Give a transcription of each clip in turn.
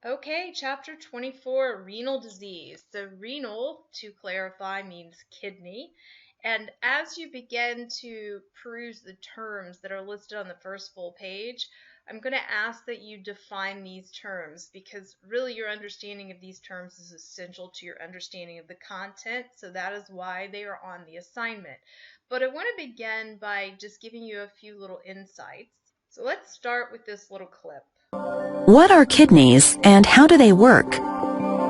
Okay, chapter 24, renal disease. So renal, to clarify, means kidney. And as you begin to peruse the terms that are listed on the first full page, I'm going to ask that you define these terms because really your understanding of these terms is essential to your understanding of the content. So that is why they are on the assignment. But I want to begin by just giving you a few little insights. So let's start with this little clip. What are kidneys and how do they work?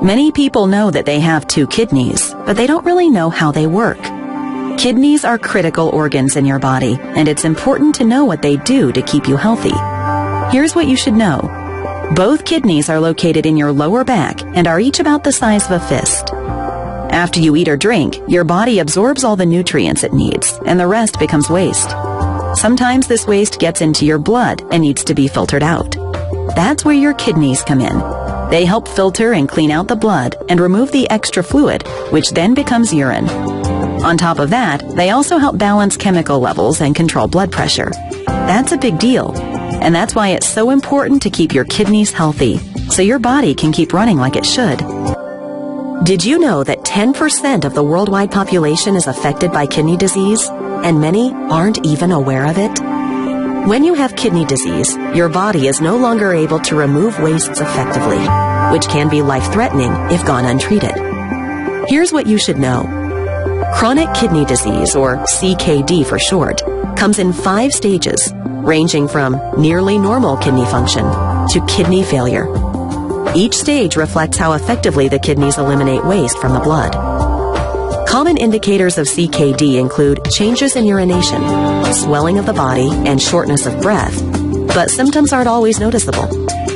Many people know that they have 2 kidneys, but they don't really know how they work. Kidneys are critical organs in your body, and it's important to know what they do to keep you healthy. Here's what you should know. Both kidneys are located in your lower back and are each about the size of a fist. After you eat or drink, your body absorbs all the nutrients it needs, and the rest becomes waste. Sometimes this waste gets into your blood and needs to be filtered out. That's where your kidneys come in. They help filter and clean out the blood and remove the extra fluid, which then becomes urine. On top of that, they also help balance chemical levels and control blood pressure. That's a big deal, and that's why it's so important to keep your kidneys healthy, so your body can keep running like it should. Did you know that 10% of the worldwide population is affected by kidney disease, and many aren't even aware of it? When you have kidney disease, your body is no longer able to remove wastes effectively, which can be life-threatening if gone untreated. Here's what you should know. Chronic kidney disease, or CKD for short, comes in 5 stages, ranging from nearly normal kidney function to kidney failure. Each stage reflects how effectively the kidneys eliminate waste from the blood. Common indicators of CKD include changes in urination, swelling of the body, and shortness of breath, but symptoms aren't always noticeable.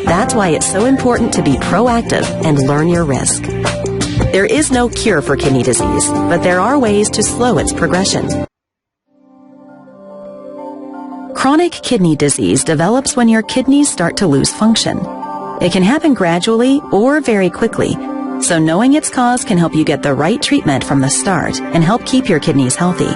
That's why it's so important to be proactive and learn your risk. There is no cure for kidney disease, but there are ways to slow its progression. Chronic kidney disease develops when your kidneys start to lose function. It can happen gradually or very quickly, so knowing its cause can help you get the right treatment from the start and help keep your kidneys healthy.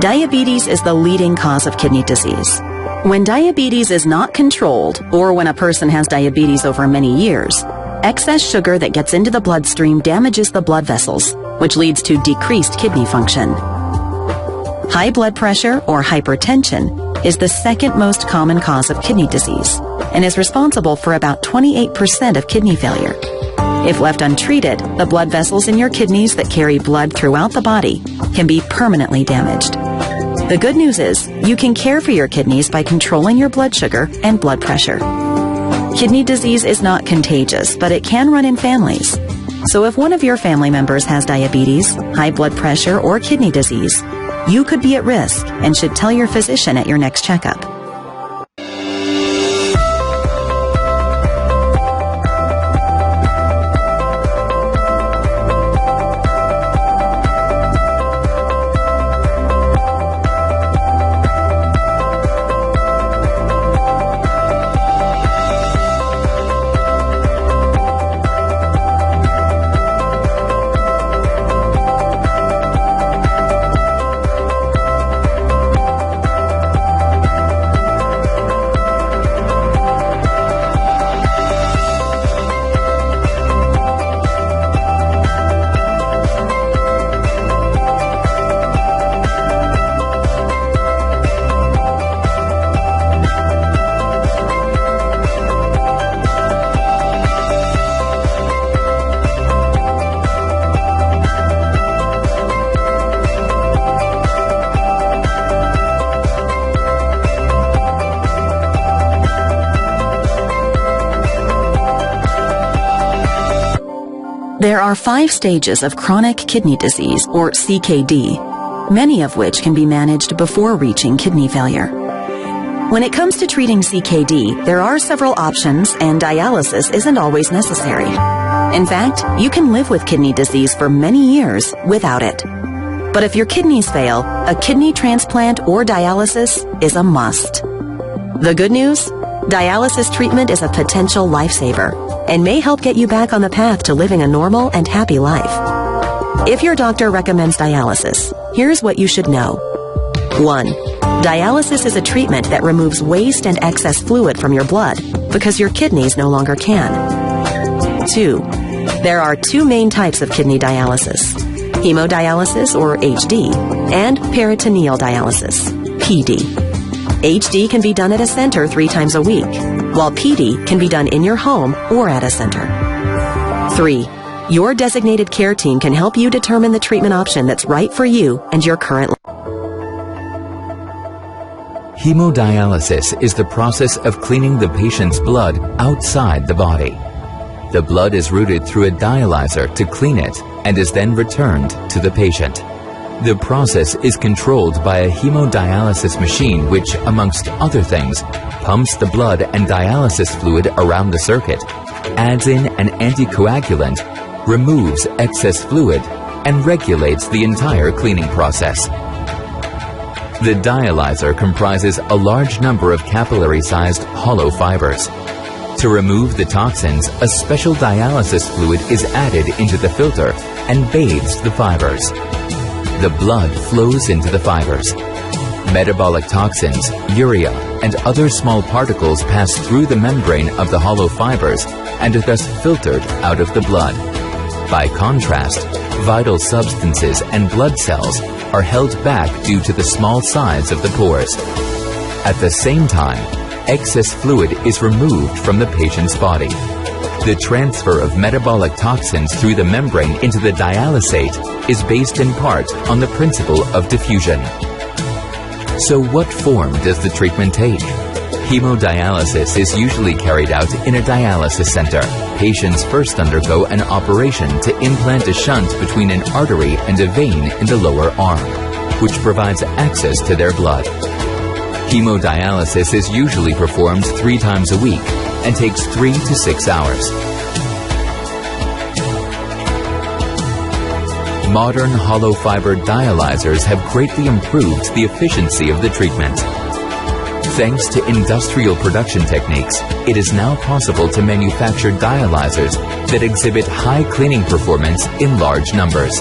Diabetes is the leading cause of kidney disease. When diabetes is not controlled, or when a person has diabetes over many years, excess sugar that gets into the bloodstream damages the blood vessels, which leads to decreased kidney function. High blood pressure, or hypertension, is the second most common cause of kidney disease and is responsible for about 28% of kidney failure. If left untreated, the blood vessels in your kidneys that carry blood throughout the body can be permanently damaged. The good news is, you can care for your kidneys by controlling your blood sugar and blood pressure. Kidney disease is not contagious, but it can run in families. So if one of your family members has diabetes, high blood pressure, or kidney disease, you could be at risk and should tell your physician at your next checkup. There are 5 stages of chronic kidney disease, or CKD, many of which can be managed before reaching kidney failure. When it comes to treating CKD, there are several options, and dialysis isn't always necessary. In fact, you can live with kidney disease for many years without it. But if your kidneys fail, a kidney transplant or dialysis is a must. The good news? Dialysis treatment is a potential lifesaver and may help get you back on the path to living a normal and happy life. If your doctor recommends dialysis, here's what you should know. 1. Dialysis is a treatment that removes waste and excess fluid from your blood because your kidneys no longer can. 2. There are two main types of kidney dialysis: hemodialysis, or HD, and peritoneal dialysis, PD. HD can be done at a center 3 times a week, while PD can be done in your home or at a center. 3. Your designated care team can help you determine the treatment option that's right for you and your current life. Hemodialysis is the process of cleaning the patient's blood outside the body. The blood is routed through a dialyzer to clean it and is then returned to the patient. The process is controlled by a hemodialysis machine which, amongst other things, pumps the blood and dialysis fluid around the circuit, adds in an anticoagulant, removes excess fluid, and regulates the entire cleaning process. The dialyzer comprises a large number of capillary-sized hollow fibers. To remove the toxins, a special dialysis fluid is added into the filter and bathes the fibers. The blood flows into the fibers. Metabolic toxins, urea, and other small particles pass through the membrane of the hollow fibers and are thus filtered out of the blood. By contrast, vital substances and blood cells are held back due to the small size of the pores. At the same time, excess fluid is removed from the patient's body. The transfer of metabolic toxins through the membrane into the dialysate is based in part on the principle of diffusion. So what form does the treatment take? Hemodialysis is usually carried out in a dialysis center. Patients first undergo an operation to implant a shunt between an artery and a vein in the lower arm, which provides access to their blood. Hemodialysis is usually performed 3 times a week and takes 3 to 6 hours. Modern hollow fiber dialyzers have greatly improved the efficiency of the treatment. Thanks to industrial production techniques, it is now possible to manufacture dialyzers that exhibit high cleaning performance in large numbers.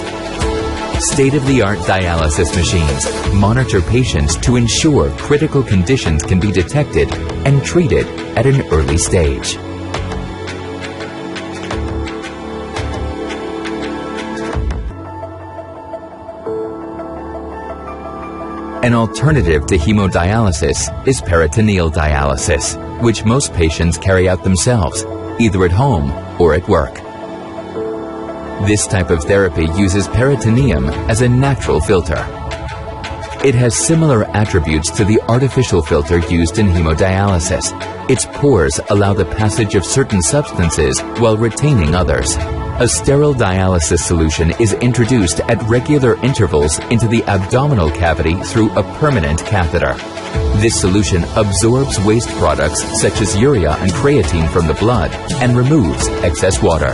State-of-the-art dialysis machines monitor patients to ensure critical conditions can be detected and treated at an early stage. An alternative to hemodialysis is peritoneal dialysis, which most patients carry out themselves, either at home or at work. This type of therapy uses peritoneum as a natural filter. It has similar attributes to the artificial filter used in hemodialysis. Its pores allow the passage of certain substances while retaining others. A sterile dialysis solution is introduced at regular intervals into the abdominal cavity through a permanent catheter. This solution absorbs waste products such as urea and creatine from the blood and removes excess water.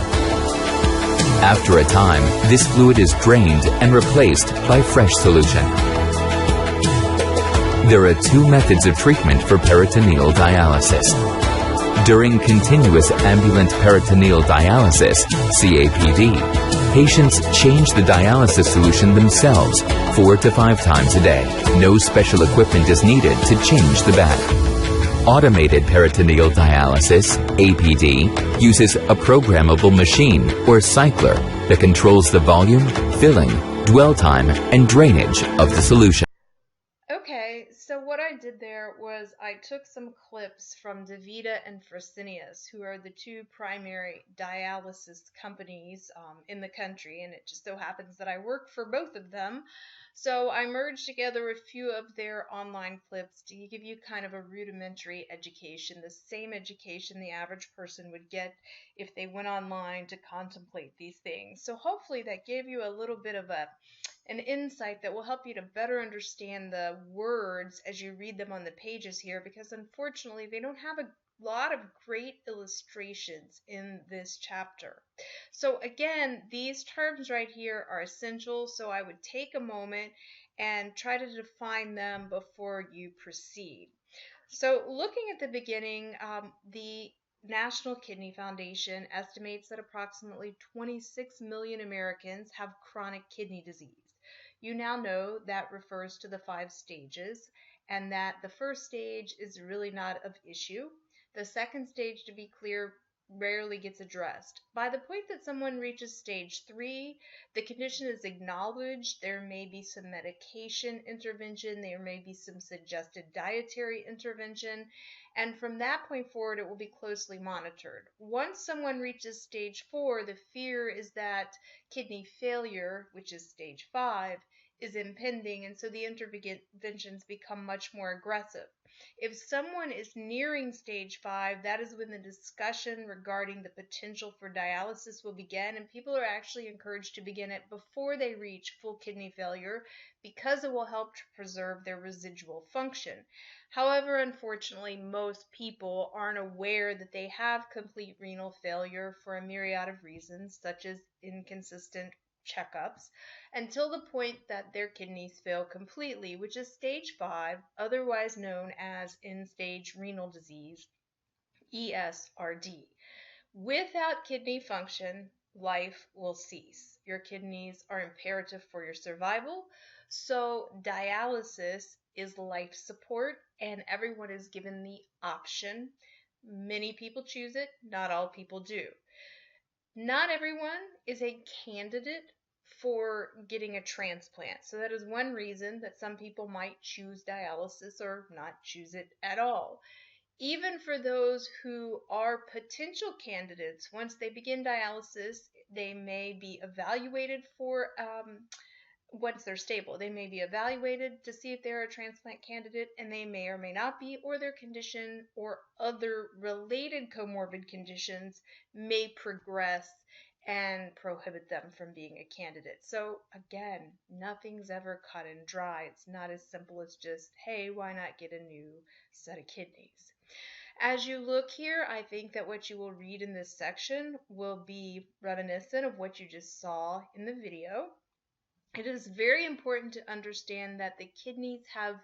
After a time, this fluid is drained and replaced by fresh solution. There are 2 methods of treatment for peritoneal dialysis. During continuous ambulant peritoneal dialysis, CAPD, patients change the dialysis solution themselves 4 to 5 times a day. No special equipment is needed to change the bag. Automated peritoneal dialysis, APD, uses a programmable machine or cycler that controls the volume, filling, dwell time, and drainage of the solution. Okay, so what I did there was I took some clips from DaVita and Fresenius, who are the 2 primary dialysis companies in the country, and it just so happens that I work for both of them. So I merged together a few of their online clips to give you kind of a rudimentary education, the same education the average person would get if they went online to contemplate these things. So hopefully that gave you a little bit of an insight that will help you to better understand the words as you read them on the pages here, because unfortunately they don't have a lot of great illustrations in this chapter. So again, these terms right here are essential, so I would take a moment and try to define them before you proceed. So looking at the beginning, the National Kidney Foundation estimates that approximately 26 million Americans have chronic kidney disease. You now know that refers to the 5 stages, and that the first stage is really not of issue. The second stage, to be clear, rarely gets addressed. By the point that someone reaches stage 3, the condition is acknowledged. There may be some medication intervention, there may be some suggested dietary intervention, and from that point forward, it will be closely monitored. Once someone reaches stage 4, the fear is that kidney failure, which is stage 5, is impending, and so the interventions become much more aggressive. If someone is nearing stage 5, that is when the discussion regarding the potential for dialysis will begin, and people are actually encouraged to begin it before they reach full kidney failure because it will help to preserve their residual function. However, unfortunately, most people aren't aware that they have complete renal failure for a myriad of reasons, such as inconsistent checkups, until the point that their kidneys fail completely, which is stage 5, otherwise known as end-stage renal disease, ESRD. Without kidney function, life will cease. Your kidneys are imperative for your survival, so dialysis is life support, and everyone is given the option. Many people choose it, not all people do. Not everyone is a candidate for getting a transplant. So that is one reason that some people might choose dialysis or not choose it at all. Even for those who are potential candidates, once they begin dialysis, they may be evaluated for once they're stable. They may be evaluated to see if they're a transplant candidate, and they may or may not be, or their condition or other related comorbid conditions may progress and prohibit them from being a candidate. So again, nothing's ever cut and dry. It's not as simple as just, hey, why not get a new set of kidneys? As you look here, I think that what you will read in this section will be reminiscent of what you just saw in the video. It is very important to understand that the kidneys have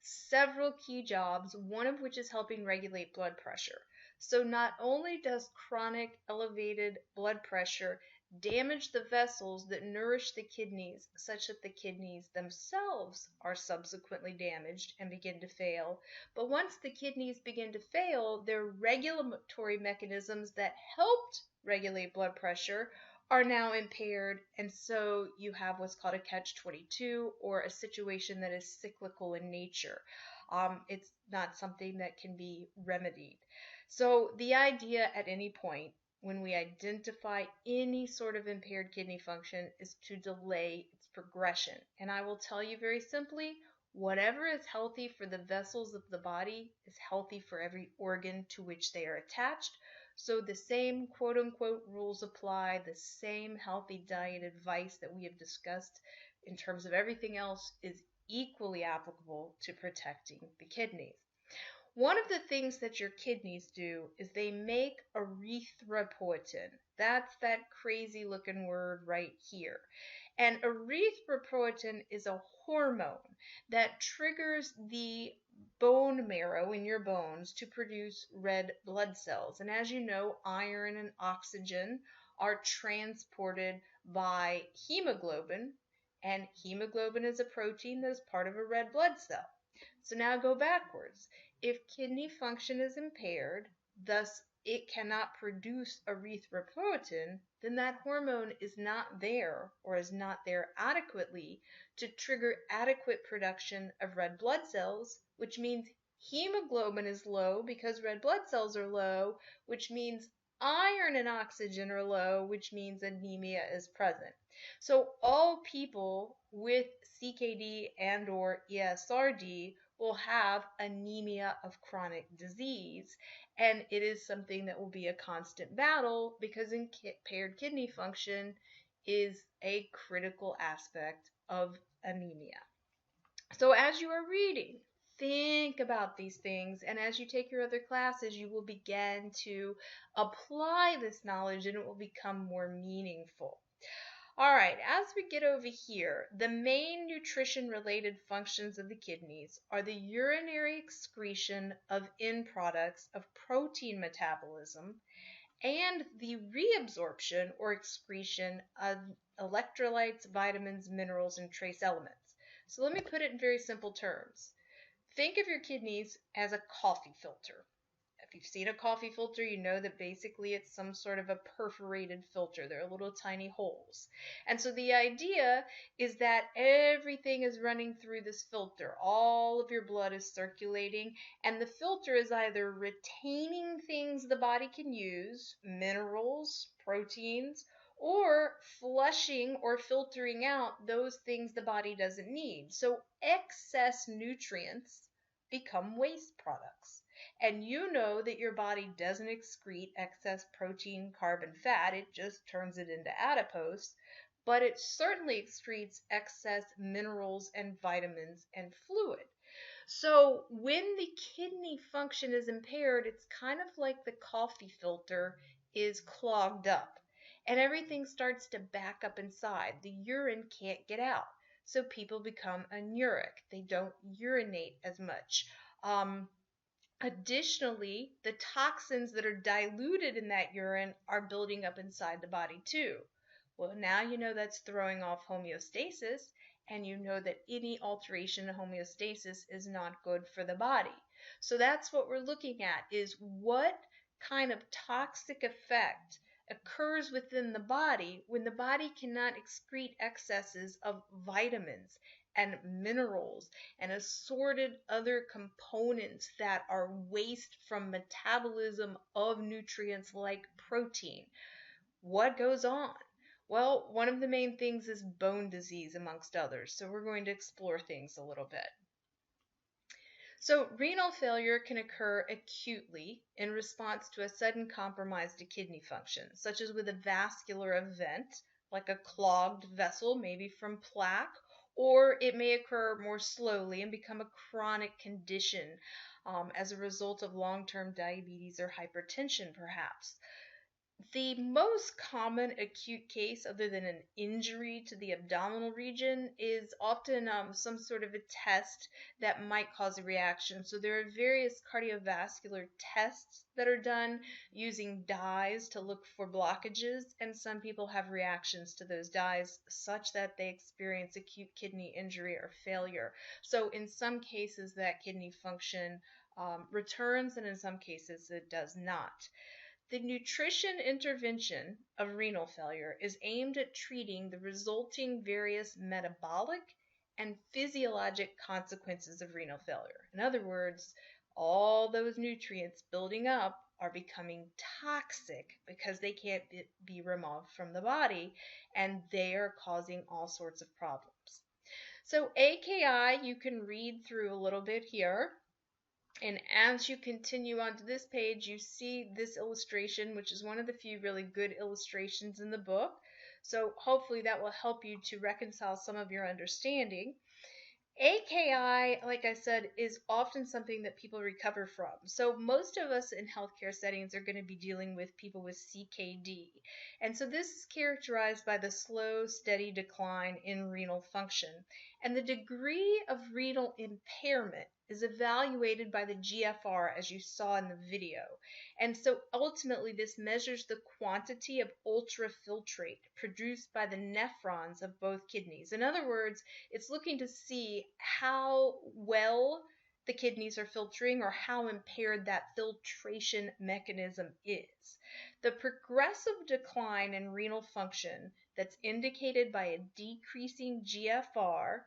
several key jobs, one of which is helping regulate blood pressure. So not only does chronic elevated blood pressure damage the vessels that nourish the kidneys, such that the kidneys themselves are subsequently damaged and begin to fail, but once the kidneys begin to fail, their regulatory mechanisms that helped regulate blood pressure are now impaired, and so you have what's called a catch-22, or a situation that is cyclical in nature. It's not something that can be remedied. So the idea at any point when we identify any sort of impaired kidney function is to delay its progression. And I will tell you very simply, whatever is healthy for the vessels of the body is healthy for every organ to which they are attached. So the same quote-unquote rules apply, the same healthy diet advice that we have discussed in terms of everything else is equally applicable to protecting the kidneys. One of the things that your kidneys do is they make erythropoietin. That's that crazy looking word right here. And erythropoietin is a hormone that triggers the bone marrow in your bones to produce red blood cells. And as you know, iron and oxygen are transported by hemoglobin, and hemoglobin is a protein that is part of a red blood cell. So now go backwards. If kidney function is impaired, thus it cannot produce erythropoietin, then that hormone is not there, or is not there adequately to trigger adequate production of red blood cells, which means hemoglobin is low because red blood cells are low, which means iron and oxygen are low, which means anemia is present. So all people with CKD and or ESRD will have anemia of chronic disease, and it is something that will be a constant battle because impaired kidney function is a critical aspect of anemia. So as you are reading, think about these things, and as you take your other classes, you will begin to apply this knowledge and it will become more meaningful. All right, as we get over here, the main nutrition-related functions of the kidneys are the urinary excretion of end products of protein metabolism and the reabsorption or excretion of electrolytes, vitamins, minerals, and trace elements. So let me put it in very simple terms. Think of your kidneys as a coffee filter. If you've seen a coffee filter, you know that basically it's some sort of a perforated filter. There are little tiny holes. And so the idea is that everything is running through this filter. All of your blood is circulating, and the filter is either retaining things the body can use, minerals, proteins, or flushing or filtering out those things the body doesn't need. So excess nutrients become waste products. And you know that your body doesn't excrete excess protein, carbon, fat, it just turns it into adipose, but it certainly excretes excess minerals and vitamins and fluid. So when the kidney function is impaired, it's kind of like the coffee filter is clogged up and everything starts to back up inside. The urine can't get out. So people become anuric. They don't urinate as much. Um, Additionally, the toxins that are diluted in that urine are building up inside the body too. Well, now you know that's throwing off homeostasis, and you know that any alteration in homeostasis is not good for the body. So that's what we're looking at, is what kind of toxic effect occurs within the body when the body cannot excrete excesses of vitamins and minerals and assorted other components that are waste from metabolism of nutrients like protein. What goes on? Well, one of the main things is bone disease, amongst others. So we're going to explore things a little bit. So renal failure can occur acutely in response to a sudden compromise to kidney function, such as with a vascular event, like a clogged vessel, maybe from plaque, or it may occur more slowly and become a chronic condition as a result of long-term diabetes or hypertension, perhaps. The most common acute case, other than an injury to the abdominal region, is often some sort of a test that might cause a reaction. So there are various cardiovascular tests that are done using dyes to look for blockages, and some people have reactions to those dyes such that they experience acute kidney injury or failure. So in some cases, that kidney function returns, and in some cases, it does not. The nutrition intervention of renal failure is aimed at treating the resulting various metabolic and physiologic consequences of renal failure. In other words, all those nutrients building up are becoming toxic because they can't be removed from the body, and they are causing all sorts of problems. So AKI, you can read through a little bit here. And as you continue onto this page, you see this illustration, which is one of the few really good illustrations in the book. So hopefully that will help you to reconcile some of your understanding. AKI, like I said, is often something that people recover from. So most of us in healthcare settings are going to be dealing with people with CKD. And so this is characterized by the slow, steady decline in renal function. And the degree of renal impairment is evaluated by the GFR, as you saw in the video. And so ultimately this measures the quantity of ultrafiltrate produced by the nephrons of both kidneys. In other words, it's looking to see how well the kidneys are filtering or how impaired that filtration mechanism is. The progressive decline in renal function that's indicated by a decreasing GFR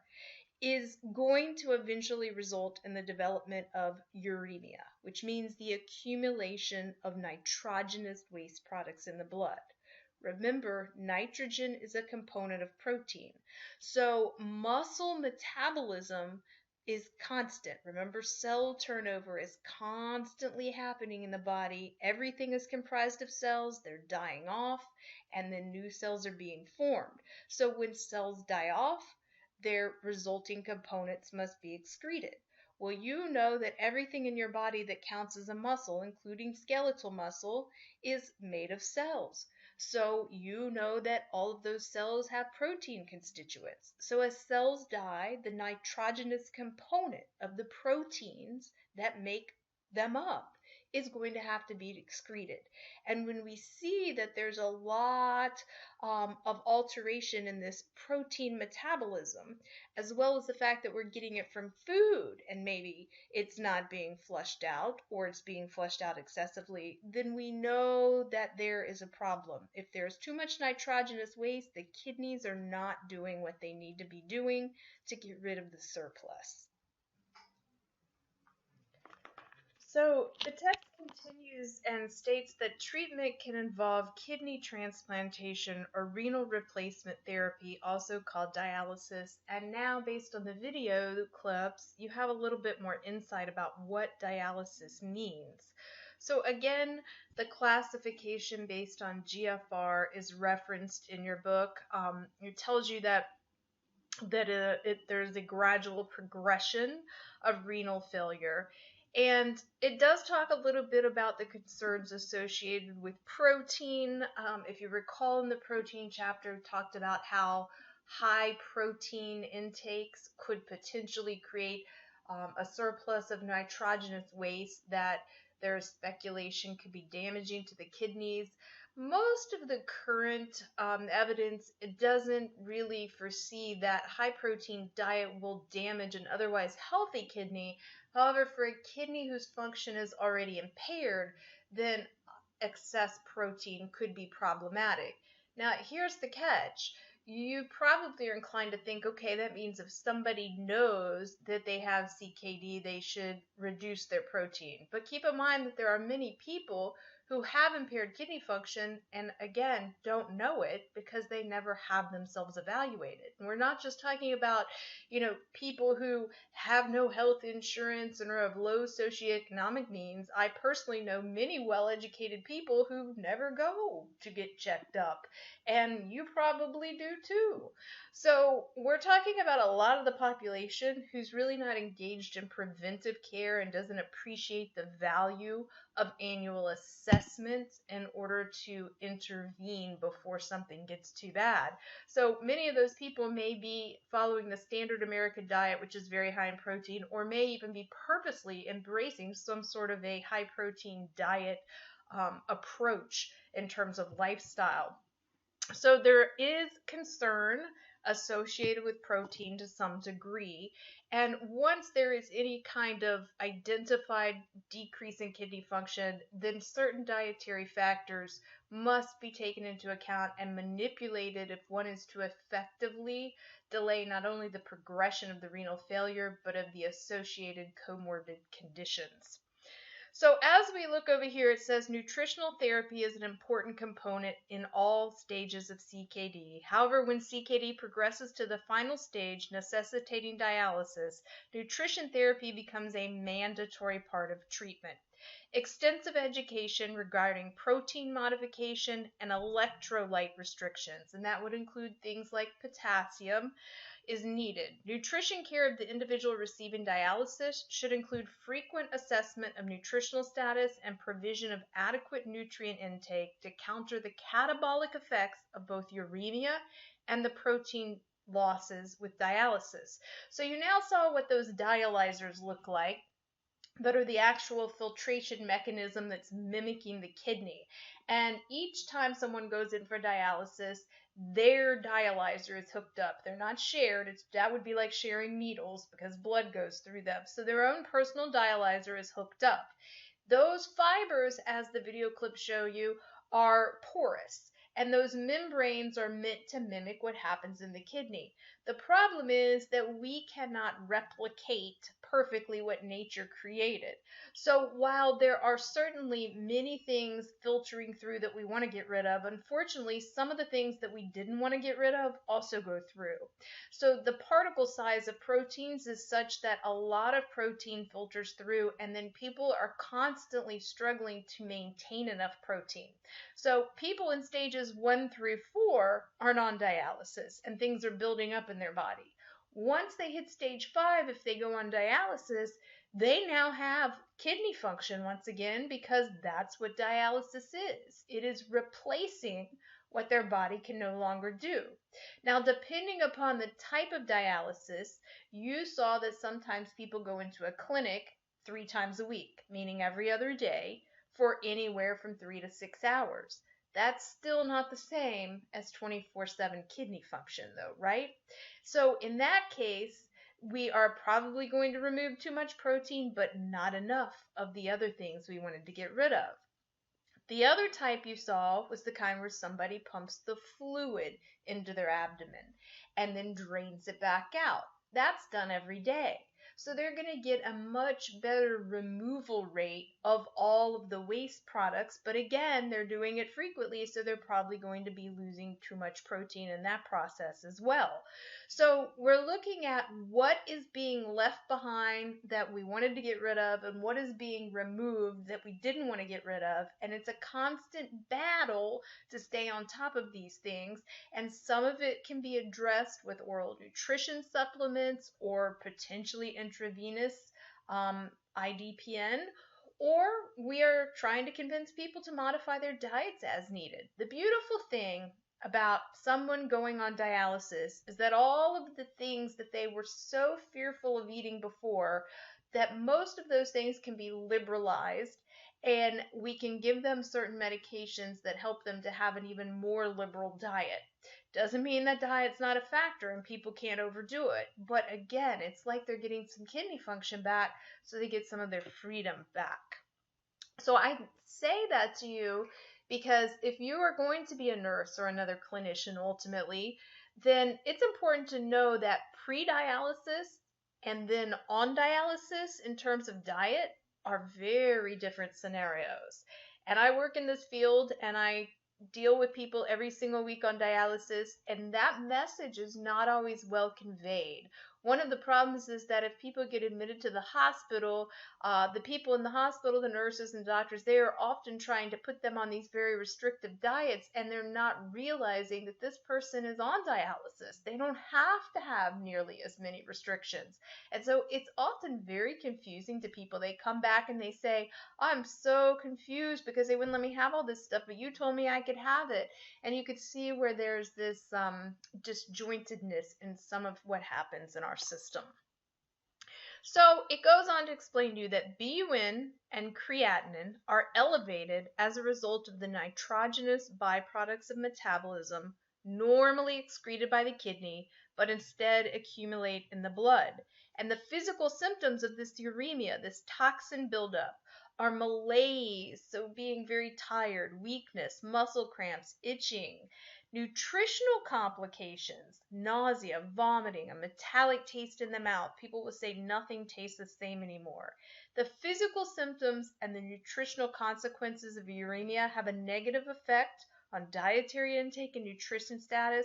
is going to eventually result in the development of uremia, which means the accumulation of nitrogenous waste products in the blood. Remember, nitrogen is a component of protein. So muscle metabolism is constant. Remember, cell turnover is constantly happening in the body. Everything is comprised of cells. They're dying off, and then new cells are being formed. So when cells die off, their resulting components must be excreted. Well, you know that everything in your body that counts as a muscle, including skeletal muscle, is made of cells. So you know that all of those cells have protein constituents. So as cells die, the nitrogenous component of the proteins that make them up is going to have to be excreted. And when we see that there's a lot of alteration in this protein metabolism, as well as the fact that we're getting it from food and maybe it's not being flushed out or it's being flushed out excessively, then we know that there is a problem. If there's too much nitrogenous waste, the kidneys are not doing what they need to be doing to get rid of the surplus. So the text continues and states that treatment can involve kidney transplantation or renal replacement therapy, also called dialysis. And now, based on the video clips, you have a little bit more insight about what dialysis means. So again, the classification based on GFR is referenced in your book. It tells you that there's a gradual progression of renal failure. And it does talk a little bit about the concerns associated with protein. If you recall in the protein chapter, we talked about how high protein intakes could potentially create a surplus of nitrogenous waste that there's speculation could be damaging to the kidneys. Most of the current evidence, it doesn't really foresee that high protein diet will damage an otherwise healthy kidney. However, for a kidney whose function is already impaired, then excess protein could be problematic. Now, here's the catch. You probably are inclined to think, okay, that means if somebody knows that they have CKD, they should reduce their protein. But keep in mind that there are many people who have impaired kidney function and again don't know it because they never have themselves evaluated. And we're not just talking about, people who have no health insurance and are of low socioeconomic means. I personally know many well-educated people who never go to get checked up, and you probably do too. So we're talking about a lot of the population who's really not engaged in preventive care and doesn't appreciate the value of annual assessments in order to intervene before something gets too bad. So many of those people may be following the standard American diet, which is very high in protein, or may even be purposely embracing some sort of a high protein diet approach in terms of lifestyle. So there is concern associated with protein to some degree. And once there is any kind of identified decrease in kidney function, then certain dietary factors must be taken into account and manipulated if one is to effectively delay not only the progression of the renal failure, but of the associated comorbid conditions. So as we look over here, it says nutritional therapy is an important component in all stages of CKD. However, when CKD progresses to the final stage, necessitating dialysis, nutrition therapy becomes a mandatory part of treatment. Extensive education regarding protein modification and electrolyte restrictions, and that would include things like potassium, is needed. Nutrition care of the individual receiving dialysis should include frequent assessment of nutritional status and provision of adequate nutrient intake to counter the catabolic effects of both uremia and the protein losses with dialysis. So you now saw what those dialyzers look like, that are the actual filtration mechanism that's mimicking the kidney. And each time someone goes in for dialysis, their dialyzer is hooked up. They're not shared. That would be like sharing needles because blood goes through them. So their own personal dialyzer is hooked up. Those fibers, as the video clips show you, are porous. And those membranes are meant to mimic what happens in the kidney. The problem is that we cannot replicate perfectly what nature created. So while there are certainly many things filtering through that we want to get rid of, unfortunately, some of the things that we didn't want to get rid of also go through. So the particle size of proteins is such that a lot of protein filters through, and then people are constantly struggling to maintain enough protein. So people in stages 1 through 4 are on dialysis and things are building up in their body. Once they hit stage 5, if they go on dialysis, they now have kidney function once again because that's what dialysis is. It is replacing what their body can no longer do. Now, depending upon the type of dialysis, you saw that sometimes people go into a clinic 3 times a week, meaning every other day, for anywhere from 3 to 6 hours. That's still not the same as 24/7 kidney function, though, right? So in that case, we are probably going to remove too much protein, but not enough of the other things we wanted to get rid of. The other type you saw was the kind where somebody pumps the fluid into their abdomen and then drains it back out. That's done every day. So they're going to get a much better removal rate of all of the waste products. But again, they're doing it frequently, so they're probably going to be losing too much protein in that process as well. So we're looking at what is being left behind that we wanted to get rid of and what is being removed that we didn't want to get rid of. And it's a constant battle to stay on top of these things. And some of it can be addressed with oral nutrition supplements or potentially intravenous IDPN. Or we are trying to convince people to modify their diets as needed. The beautiful thing about someone going on dialysis is that all of the things that they were so fearful of eating before, that most of those things can be liberalized, and we can give them certain medications that help them to have an even more liberal diet. Doesn't mean that diet's not a factor and people can't overdo it, but again, it's like they're getting some kidney function back, so they get some of their freedom back. So I say that to you because if you are going to be a nurse or another clinician ultimately, then it's important to know that pre-dialysis and then on dialysis in terms of diet are very different scenarios. And I work in this field and I deal with people every single week on dialysis, and that message is not always well conveyed. One of the problems is that if people get admitted to the hospital, the people in the hospital, the nurses and doctors, they are often trying to put them on these very restrictive diets, and they're not realizing that this person is on dialysis. They don't have to have nearly as many restrictions. And so it's often very confusing to people. They come back and they say, I'm so confused because they wouldn't let me have all this stuff, but you told me I could have it. And you could see where there's this disjointedness in some of what happens in our system. So it goes on to explain to you that BUN and creatinine are elevated as a result of the nitrogenous byproducts of metabolism normally excreted by the kidney, but instead accumulate in the blood. And the physical symptoms of this uremia, this toxin buildup, are malaise, so being very tired, weakness, muscle cramps, itching, nutritional complications, nausea, vomiting, a metallic taste in the mouth. People will say nothing tastes the same anymore. The physical symptoms and the nutritional consequences of uremia have a negative effect on dietary intake and nutrition status,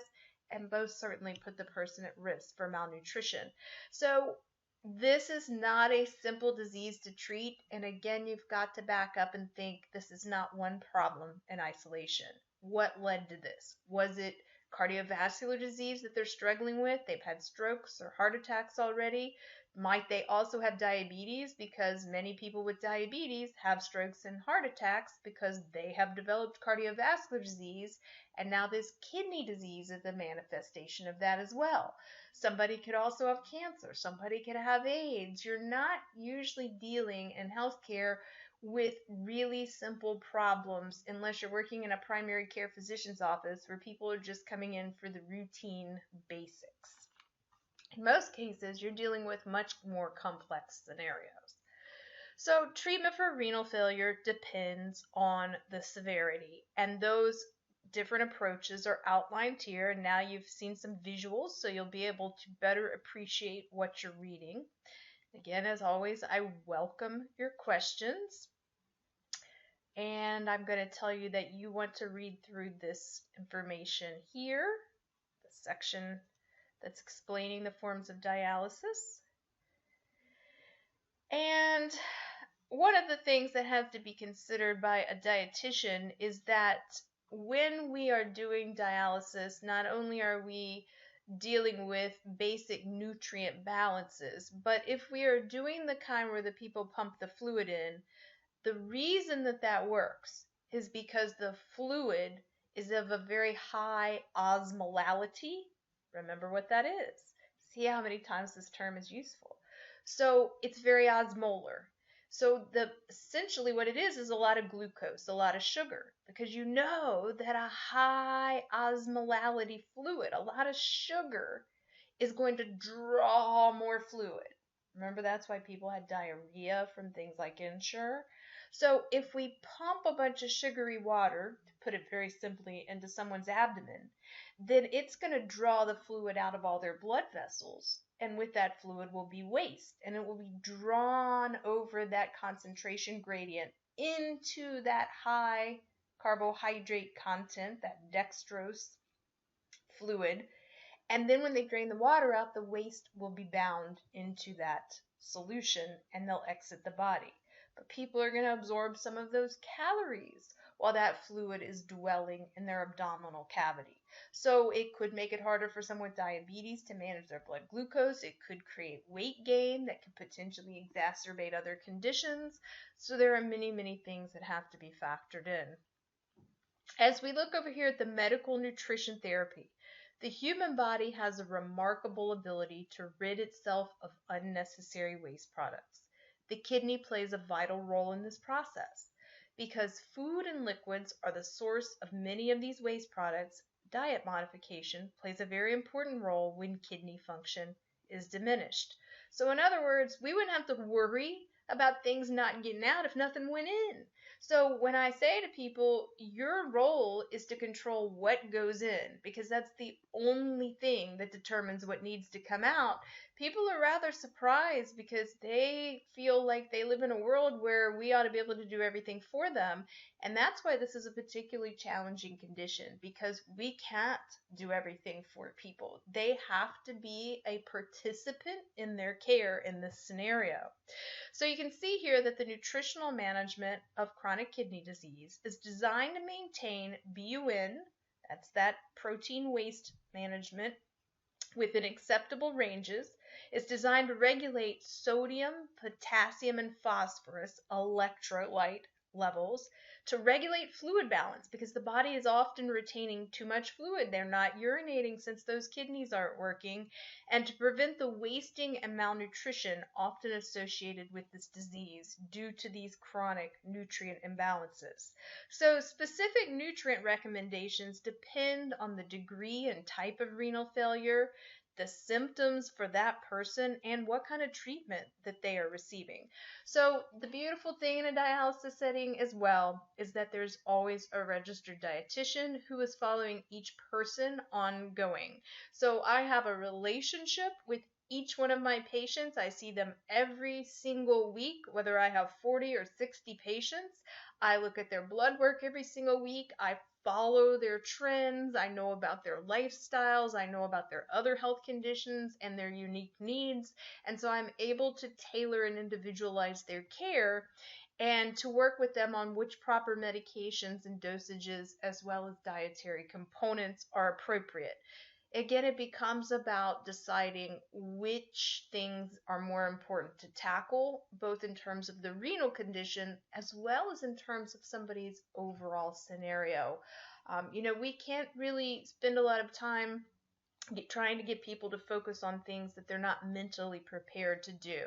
and most certainly put the person at risk for malnutrition. So this is not a simple disease to treat, and again, you've got to back up and think this is not one problem in isolation. What led to this? Was it cardiovascular disease that they're struggling with? They've had strokes or heart attacks already. Might they also have diabetes? Because many people with diabetes have strokes and heart attacks because they have developed cardiovascular disease, and now this kidney disease is a manifestation of that as well. Somebody could also have cancer. Somebody could have AIDS. You're not usually dealing in healthcare with really simple problems unless you're working in a primary care physician's office where people are just coming in for the routine basics. In most cases, you're dealing with much more complex scenarios. So treatment for renal failure depends on the severity, and those different approaches are outlined here. And now you've seen some visuals, so you'll be able to better appreciate what you're reading. Again, as always, I welcome your questions. And I'm going to tell you that you want to read through this information here, the section that's explaining the forms of dialysis. And one of the things that has to be considered by a dietitian is that when we are doing dialysis, not only are we dealing with basic nutrient balances, but if we are doing the kind where the people pump the fluid in, the reason that that works is because the fluid is of a very high osmolality. Remember what that is. See how many times this term is useful. So it's very osmolar. So essentially what it is a lot of glucose, a lot of sugar, because you know that a high osmolality fluid, a lot of sugar, is going to draw more fluid. Remember, that's why people had diarrhea from things like Ensure. So if we pump a bunch of sugary water, to put it very simply, into someone's abdomen, then it's going to draw the fluid out of all their blood vessels. And with that fluid will be waste, and it will be drawn over that concentration gradient into that high carbohydrate content, that dextrose fluid, and then when they drain the water out, the waste will be bound into that solution and they'll exit the body. But people are going to absorb some of those calories while that fluid is dwelling in their abdominal cavity. So it could make it harder for someone with diabetes to manage their blood glucose. It could create weight gain that could potentially exacerbate other conditions. So there are many, many things that have to be factored in. As we look over here at the medical nutrition therapy, the human body has a remarkable ability to rid itself of unnecessary waste products. The kidney plays a vital role in this process. Because food and liquids are the source of many of these waste products, diet modification plays a very important role when kidney function is diminished. So in other words, we wouldn't have to worry about things not getting out if nothing went in. So when I say to people, your role is to control what goes in, because that's the only thing that determines what needs to come out, people are rather surprised because they feel like they live in a world where we ought to be able to do everything for them. And that's why this is a particularly challenging condition, because we can't do everything for people. They have to be a participant in their care in this scenario. So you can see here that the nutritional management of chronic kidney disease is designed to maintain BUN, that's that protein waste management, within acceptable ranges. It's designed to regulate sodium, potassium, and phosphorus electrolyte levels, to regulate fluid balance, because the body is often retaining too much fluid. They're not urinating since those kidneys aren't working, and to prevent the wasting and malnutrition often associated with this disease due to these chronic nutrient imbalances. So specific nutrient recommendations depend on the degree and type of renal failure, the symptoms for that person, and what kind of treatment that they are receiving. So the beautiful thing in a dialysis setting as well is that there's always a registered dietitian who is following each person ongoing. So I have a relationship with each one of my patients. I see them every single week, whether I have 40 or 60 patients. I look at their blood work every single week. I follow their trends. I know about their lifestyles. I know about their other health conditions and their unique needs. And so I'm able to tailor and individualize their care and to work with them on which proper medications and dosages as well as dietary components are appropriate. Again, it becomes about deciding which things are more important to tackle, both in terms of the renal condition as well as in terms of somebody's overall scenario. We can't really spend a lot of time trying to get people to focus on things that they're not mentally prepared to do.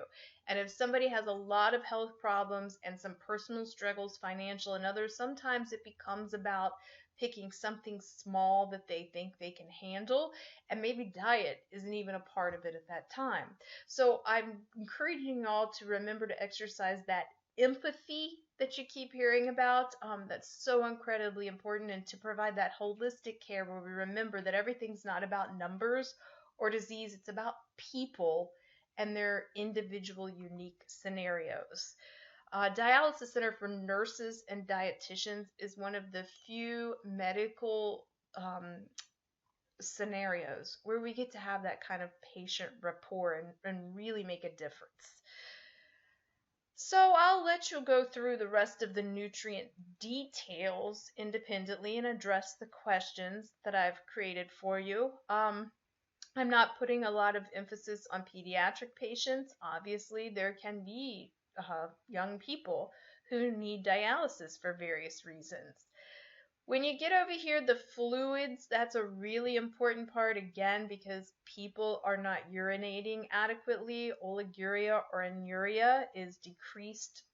And if somebody has a lot of health problems and some personal struggles, financial and others, sometimes it becomes about picking something small that they think they can handle, and maybe diet isn't even a part of it at that time. So I'm encouraging you all to remember to exercise that empathy that you keep hearing about. That's so incredibly important, and to provide that holistic care where we remember that everything's not about numbers or disease, it's about people and their individual unique scenarios. Dialysis Center for Nurses and Dietitians is one of the few medical scenarios where we get to have that kind of patient rapport and really make a difference. So I'll let you go through the rest of the nutrient details independently and address the questions that I've created for you. I'm not putting a lot of emphasis on pediatric patients. Obviously, there can be young people who need dialysis for various reasons. When you get over here, the fluids, that's a really important part again because people are not urinating adequately. Oliguria or anuria is decreased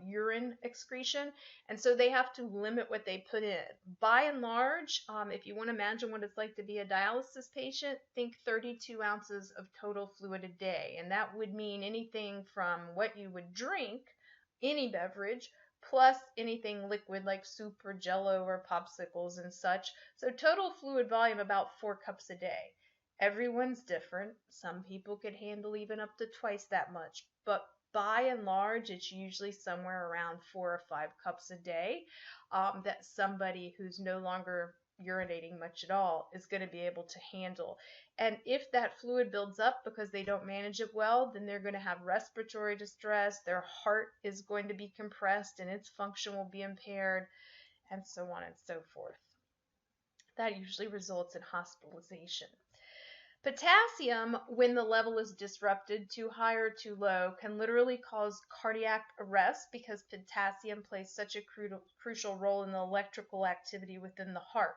urine excretion, and so they have to limit what they put in. By and large, if you want to imagine what it's like to be a dialysis patient, think 32 ounces of total fluid a day, and that would mean anything from what you would drink, any beverage, plus anything liquid like soup or jello or popsicles and such. So total fluid volume about 4 cups a day. Everyone's different. Some people could handle even up to twice that much, but by and large, it's usually somewhere around 4 or 5 cups a day that somebody who's no longer urinating much at all is going to be able to handle. And if that fluid builds up because they don't manage it well, then they're going to have respiratory distress, their heart is going to be compressed and its function will be impaired, and so on and so forth. That usually results in hospitalization. Potassium, when the level is disrupted too high or too low, can literally cause cardiac arrest because potassium plays such a crucial role in the electrical activity within the heart.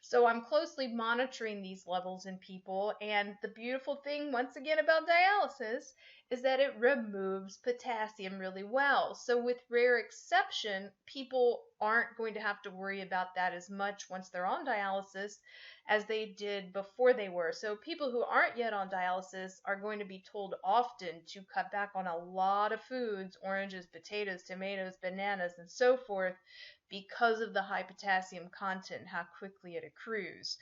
So I'm closely monitoring these levels in people, and the beautiful thing, once again, about dialysis is that it removes potassium really well. So with rare exception, people aren't going to have to worry about that as much once they're on dialysis as they did before they were. So people who aren't yet on dialysis are going to be told often to cut back on a lot of foods, oranges, potatoes, tomatoes, bananas, and so forth, because of the high potassium content and how quickly it accrues.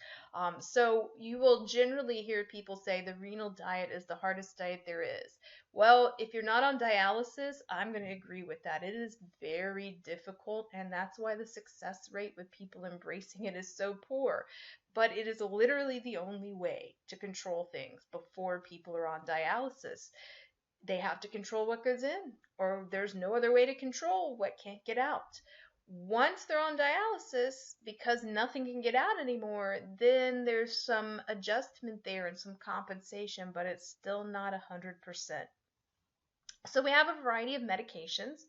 So you will generally hear people say the renal diet is the hardest diet there is. Well, if you're not on dialysis, I'm going to agree with that. It is very difficult, and that's why the success rate with people embracing it is so poor. But it is literally the only way to control things before people are on dialysis. They have to control what goes in, or there's no other way to control what can't get out. Once they're on dialysis, because nothing can get out anymore, then there's some adjustment there and some compensation, but it's still not 100%. So we have a variety of medications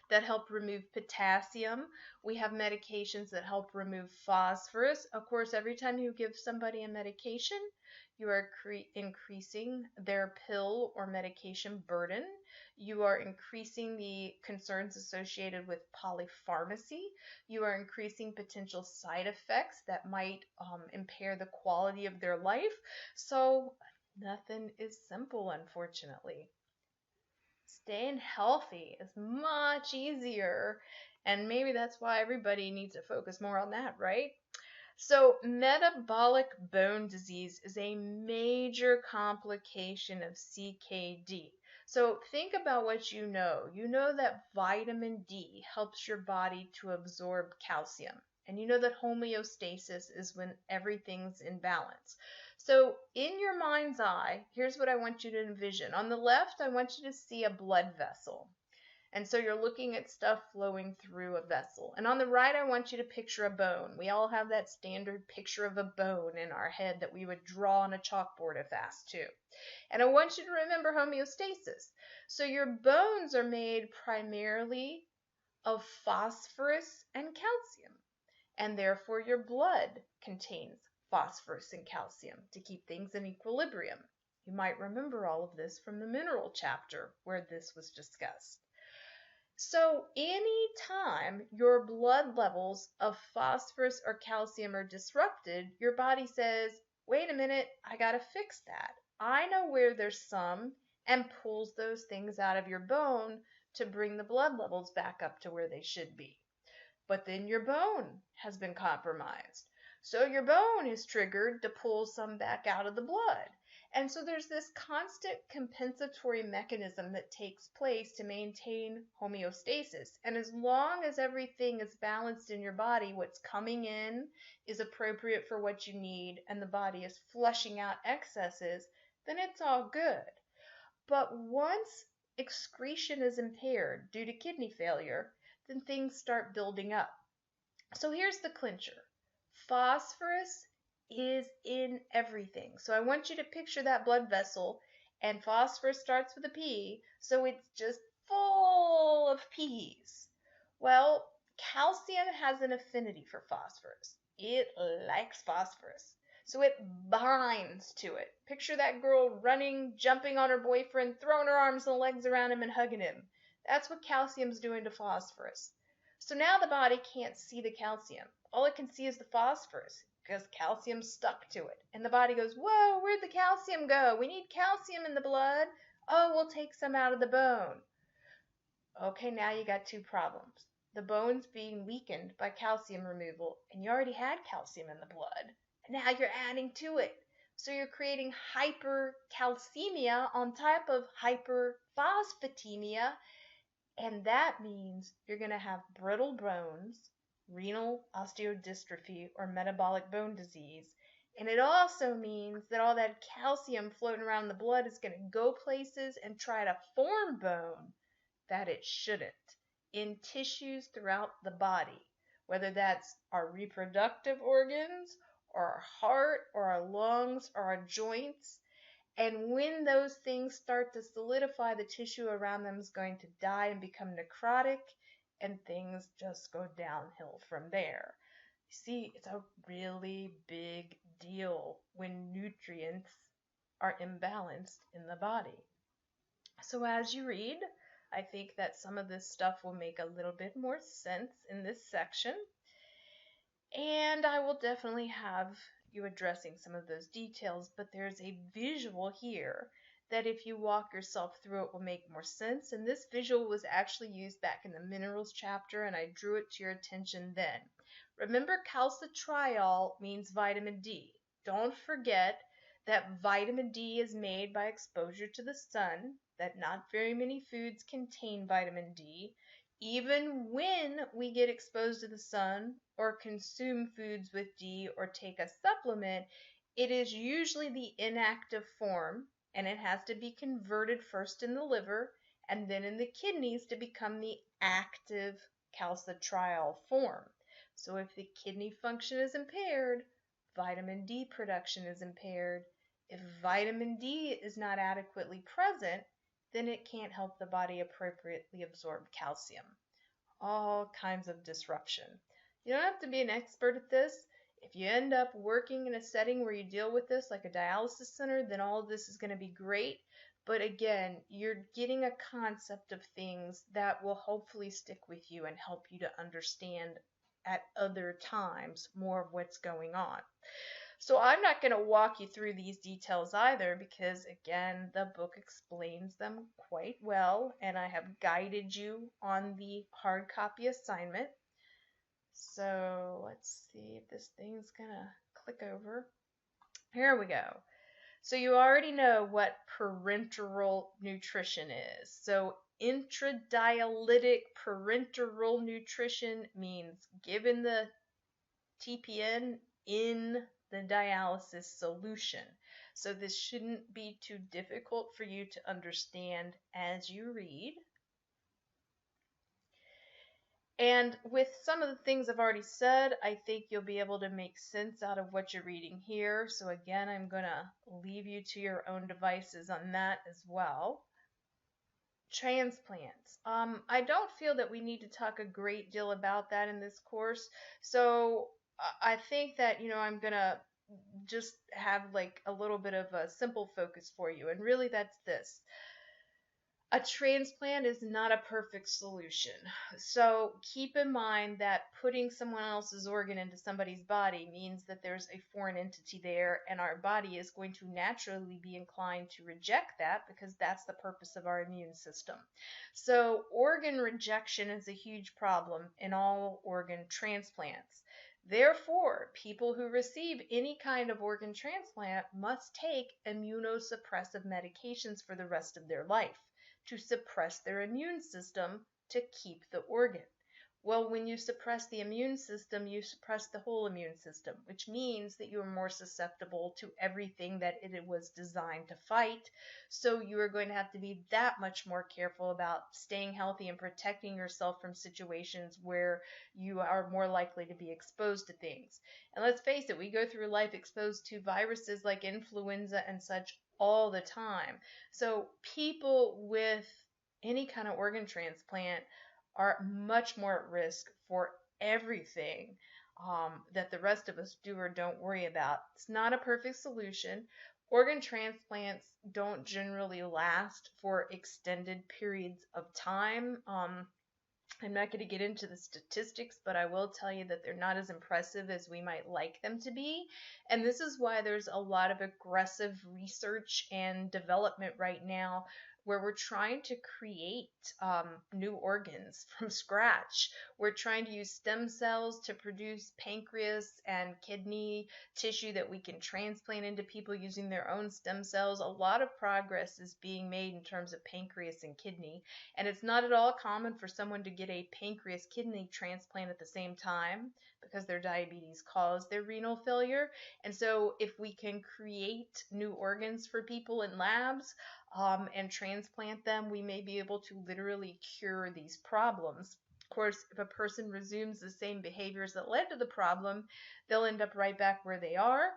that help remove potassium. We have medications that help remove phosphorus. Of course, every time you give somebody a medication, you are increasing their pill or medication burden. You are increasing the concerns associated with polypharmacy. You are increasing potential side effects that might impair the quality of their life. So nothing is simple, unfortunately. Staying healthy is much easier, and maybe that's why everybody needs to focus more on that, right? So metabolic bone disease is a major complication of CKD. So think about what you know. You know that vitamin D helps your body to absorb calcium. And you know that homeostasis is when everything's in balance. So in your mind's eye, here's what I want you to envision. On the left, I want you to see a blood vessel. And so you're looking at stuff flowing through a vessel. And on the right, I want you to picture a bone. We all have that standard picture of a bone in our head that we would draw on a chalkboard if asked to. And I want you to remember homeostasis. So your bones are made primarily of phosphorus and calcium, and therefore your blood contains phosphorus and calcium to keep things in equilibrium. You might remember all of this from the mineral chapter where this was discussed. So anytime your blood levels of phosphorus or calcium are disrupted, your body says, wait a minute, I gotta fix that. I know where there's some, and pulls those things out of your bone to bring the blood levels back up to where they should be. But then your bone has been compromised. So your bone is triggered to pull some back out of the blood. And so there's this constant compensatory mechanism that takes place to maintain homeostasis. And as long as everything is balanced in your body, what's coming in is appropriate for what you need, and the body is flushing out excesses, then it's all good. But once excretion is impaired due to kidney failure, then things start building up. So here's the clincher. Phosphorus is in everything. So I want you to picture that blood vessel, and phosphorus starts with a P, so it's just full of P's. Well, calcium has an affinity for phosphorus. It likes phosphorus. So it binds to it. Picture that girl running, jumping on her boyfriend, throwing her arms and legs around him and hugging him. That's what calcium's doing to phosphorus. So now the body can't see the calcium. All it can see is the phosphorus because calcium's stuck to it. And the body goes, whoa, where'd the calcium go? We need calcium in the blood. Oh, we'll take some out of the bone. Okay, now you got two problems. The bone's being weakened by calcium removal, and you already had calcium in the blood, and now you're adding to it. So you're creating hypercalcemia on top of hyperphosphatemia, and that means you're going to have brittle bones, renal osteodystrophy, or metabolic bone disease. And it also means that all that calcium floating around in the blood is going to go places and try to form bone that it shouldn't in tissues throughout the body, whether that's our reproductive organs or our heart or our lungs or our joints. And when those things start to solidify, the tissue around them is going to die and become necrotic, and things just go downhill from there. You see, it's a really big deal when nutrients are imbalanced in the body. So as you read, I think that some of this stuff will make a little bit more sense in this section. And I will definitely have you addressing some of those details, but there's a visual here that if you walk yourself through it will make more sense. And this visual was actually used back in the minerals chapter, and I drew it to your attention then. Remember, calcitriol means vitamin D. Don't forget that vitamin D is made by exposure to the sun, that not very many foods contain vitamin D. Even when we get exposed to the sun or consume foods with D or take a supplement, it is usually the inactive form, and it has to be converted first in the liver and then in the kidneys to become the active calcitriol form. So if the kidney function is impaired, vitamin D production is impaired. If vitamin D is not adequately present, then it can't help the body appropriately absorb calcium. All kinds of disruption. You don't have to be an expert at this. If you end up working in a setting where you deal with this, like a dialysis center, then all of this is going to be great. But again, you're getting a concept of things that will hopefully stick with you and help you to understand at other times more of what's going on. So I'm not going to walk you through these details either because, again, the book explains them quite well, and I have guided you on the hard copy assignment. So let's see if this thing's going to click over. Here we go. So you already know what parenteral nutrition is. So intradialytic parenteral nutrition means given the TPN in the dialysis solution. So this shouldn't be too difficult for you to understand as you read. And with some of the things I've already said, I think you'll be able to make sense out of what you're reading here. So again, I'm going to leave you to your own devices on that as well. Transplants. I don't feel that we need to talk a great deal about that in this course. So I think that, I'm going to just have like a little bit of a simple focus for you. And really that's this. A transplant is not a perfect solution. So keep in mind that putting someone else's organ into somebody's body means that there's a foreign entity there, and our body is going to naturally be inclined to reject that because that's the purpose of our immune system. So organ rejection is a huge problem in all organ transplants. Therefore, people who receive any kind of organ transplant must take immunosuppressive medications for the rest of their life to suppress their immune system to keep the organ. Well, when you suppress the immune system, you suppress the whole immune system, which means that you are more susceptible to everything that it was designed to fight. So you are going to have to be that much more careful about staying healthy and protecting yourself from situations where you are more likely to be exposed to things. And let's face it, we go through life exposed to viruses like influenza and such all the time. So people with any kind of organ transplant are much more at risk for everything. that the rest of us do or don't worry about. It's not a perfect solution. Organ transplants don't generally last for extended periods of time. I'm not going to get into the statistics, but I will tell you that they're not as impressive as we might like them to be. And this is why there's a lot of aggressive research and development right now where we're trying to create new organs from scratch. We're trying to use stem cells to produce pancreas and kidney tissue that we can transplant into people using their own stem cells. A lot of progress is being made in terms of pancreas and kidney. And it's not at all common for someone to get a pancreas kidney transplant at the same time because their diabetes caused their renal failure. And so if we can create new organs for people in labs and transplant them, we may be able to literally cure these problems. Of course, if a person resumes the same behaviors that led to the problem, they'll end up right back where they are.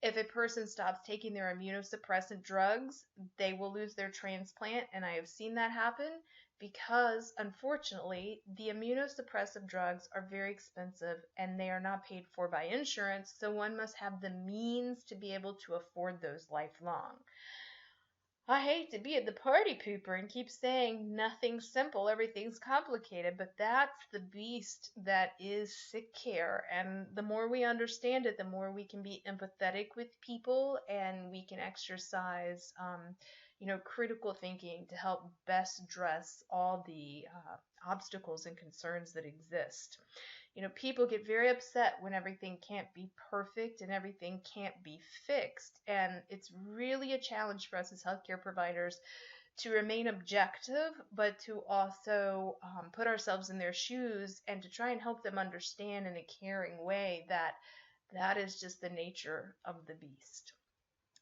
If a person stops taking their immunosuppressant drugs, they will lose their transplant, and I have seen that happen because, unfortunately, the immunosuppressive drugs are very expensive and they are not paid for by insurance, so one must have the means to be able to afford those lifelong. I hate to be the party pooper and keep saying nothing's simple, everything's complicated, but that's the beast that is sick care. And the more we understand it, the more we can be empathetic with people and we can exercise, critical thinking to help best address all the obstacles and concerns that exist. People get very upset when everything can't be perfect and everything can't be fixed. And it's really a challenge for us as healthcare providers to remain objective, but to also put ourselves in their shoes and to try and help them understand in a caring way that that is just the nature of the beast.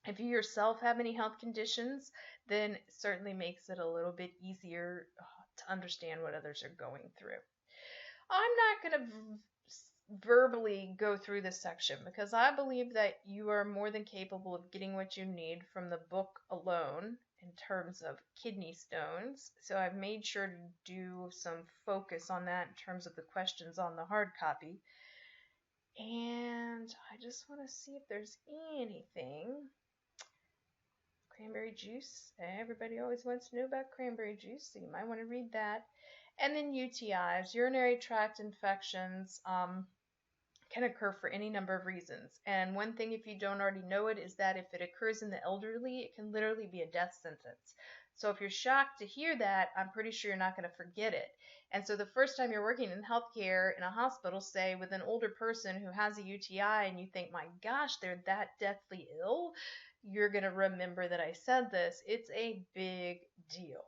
If you yourself have any health conditions, then it certainly makes it a little bit easier to understand what others are going through. I'm not going to verbally go through this section because I believe that you are more than capable of getting what you need from the book alone in terms of kidney stones. So I've made sure to do some focus on that in terms of the questions on the hard copy. And I just want to see if there's anything. Cranberry juice. Everybody always wants to know about cranberry juice, so you might want to read that. And then UTIs, urinary tract infections, can occur for any number of reasons. And one thing, if you don't already know it, is that if it occurs in the elderly, it can literally be a death sentence. So if you're shocked to hear that, I'm pretty sure you're not going to forget it. And so the first time you're working in healthcare in a hospital, say with an older person who has a UTI, and you think, my gosh, they're that deathly ill, you're going to remember that I said this. It's a big deal.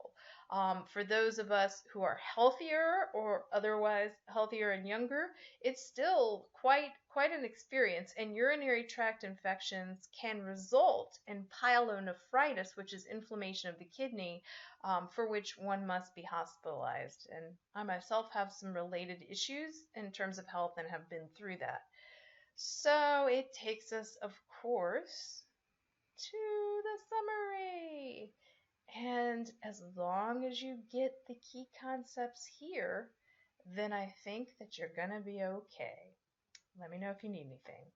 For those of us who are healthier or otherwise healthier and younger, it's still quite an experience, and urinary tract infections can result in pyelonephritis, which is inflammation of the kidney, for which one must be hospitalized. And I myself have some related issues in terms of health and have been through that. So it takes us, of course, to the summary. And as long as you get the key concepts here, then I think that you're going to be okay. Let me know if you need anything.